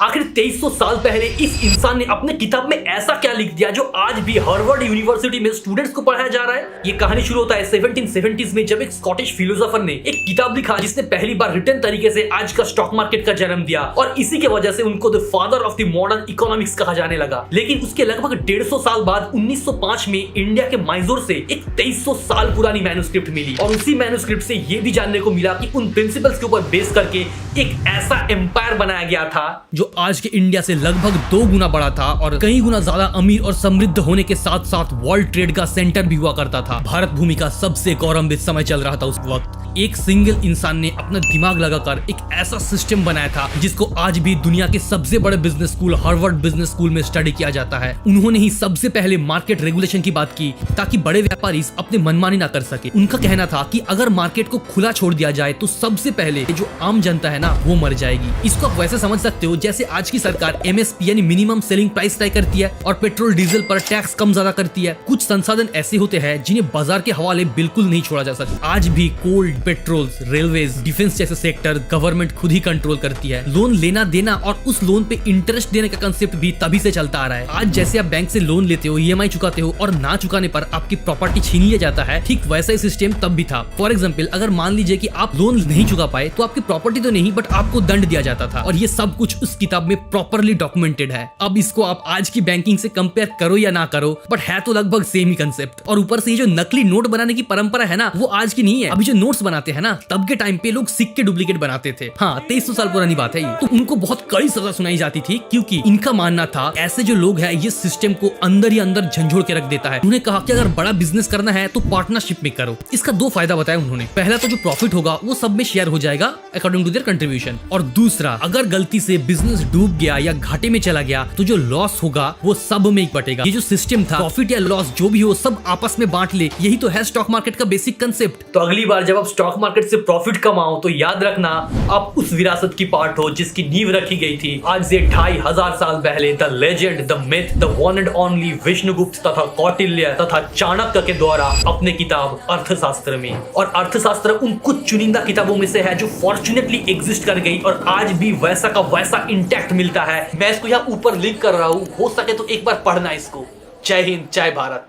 आखिर 2300 साल पहले इस इंसान ने अपने किताब में ऐसा क्या लिख दिया जो आज भी हार्वर्ड यूनिवर्सिटी में स्टूडेंट्स को पढ़ाया जा रहा है। ये कहानी शुरू होता है 1770s में, जब एक स्कॉटिश फिलोसोफर ने एक किताब लिखा जिसने पहली बार रिटन तरीके से आज का स्टॉक मार्केट का जन्म दिया, और इसी की वजह से उनको the father of the modern economics कहा जाने लगा। लेकिन उसके लगभग 150 साल बाद 1905 में इंडिया के मैसूर से एक 2300 साल पुरानी मैन्युस्क्रिप्ट मिली, और उसी मैन्युस्क्रिप्ट से ये भी जानने को मिला कि उन प्रिंसिपल्स के ऊपर बेस करके एक ऐसा एम्पायर बनाया गया था जो आज के इंडिया से लगभग 2 गुना बड़ा था और कई गुना ज्यादा अमीर और समृद्ध होने के साथ साथ वर्ल्ड ट्रेड का सेंटर भी हुआ करता था। भारत भूमि का सबसे गौरवान्वित समय चल रहा था उस वक्त। एक सिंगल इंसान ने अपना दिमाग लगाकर एक ऐसा सिस्टम बनाया था जिसको आज भी दुनिया के सबसे बड़े business school Harvard business school में स्टडी किया जाता है। उन्होंने ही सबसे पहले मार्केट रेगुलेशन की बात की ताकि बड़े व्यापारी अपने मनमानी ना कर सके। उनका कहना था कि अगर मार्केट को खुला छोड़ दिया जाए तो सबसे पहले जो आम जनता है ना वो मर जाएगी। इसको आप वैसे समझ सकते हो जैसे आज की सरकार MSP यानी मिनिमम सेलिंग प्राइस तय करती है और पेट्रोल डीजल पर टैक्स कम ज्यादा करती है। कुछ संसाधन ऐसे होते हैं जिन्हें बाजार के हवाले बिल्कुल नहीं छोड़ा जा सकता। आज भी कोल, पेट्रोल, रेलवेज, डिफेंस जैसे सेक्टर गवर्नमेंट खुद ही कंट्रोल करती है। लोन लेना देना और उस लोन पे इंटरेस्ट देने का कंसेप्ट भी तभी से चलता आ रहा है। आज जैसे आप बैंक से लोन लेते हो, EMI चुकाते हो और ना चुकाने पर आपकी प्रॉपर्टी छीन लिया जाता है, ठीक वैसा ही सिस्टम तब भी था। फॉर एग्जाम्पल, अगर मान लीजिए कि आप लोन नहीं चुका पाए तो आपकी प्रॉपर्टी तो नहीं बट आपको दंड दिया जाता था, और ये सब कुछ उस किताब में प्रॉपरली डॉक्यूमेंटेड है। अब इसको आप आज की बैंकिंग से कंपेयर करो या ना करो, बट है तो लगभग सेम ही कंसेप्ट। और ऊपर से ये जो नकली नोट बनाने की परंपरा है ना, वो आज की नहीं है। अभी जो नोट्स बनाते हैं ना, तब के टाइम पे लोग सिक्के डुप्लीकेट बनाते थे। हाँ, 2300 साल पुरानी बात है ये। तो उनको बहुत कड़ी सजा सुनाई जाती थी क्योंकि इनका मानना था ऐसे जो लोग हैं ये सिस्टम को अंदर ही अंदर झंझोड़ के रख देता है। उन्होंने कहा कि अगर बड़ा बिजनेस करना है तो पार्टनरशिप में करो। इसका 2 फायदा बताया उन्होंने। पहला तो जो प्रॉफिट होगा वो सब में शेयर हो जाएगा अकॉर्डिंग टू देयर कंट्रीब्यूशन, और दूसरा अगर गलती से बिजनेस डूब गया या घाटे में चला गया तो जो लॉस होगा वो सब में बटेगा। ये जो सिस्टम था, प्रॉफिट या लॉस जो भी हो सब आपस में बांट ले, यही तो है स्टॉक मार्केट का बेसिक कंसेप्ट। तो अगली बार जब आप स्टॉक मार्केट से प्रॉफिट कमाओ तो याद रखना आप उस विरासत की पार्ट हो जिसकी नींव रखी गई थी आज से 2500 साल पहले the legend, the myth, the one and only Vishnugupta तथा कौटिल्य तथा चाणक्य के द्वारा अपने किताब अर्थशास्त्र में। और अर्थशास्त्र उन कुछ चुनिंदा किताबों में से है जो फॉर्चुनेटली एग्जिस्ट कर गई और आज भी वैसा का वैसा इंटैक्ट मिलता है। मैं इसको यहाँ ऊपर लिंक कर रहा हूँ, हो सके तो एक बार पढ़ना इसको। जय हिंद, जय भारत।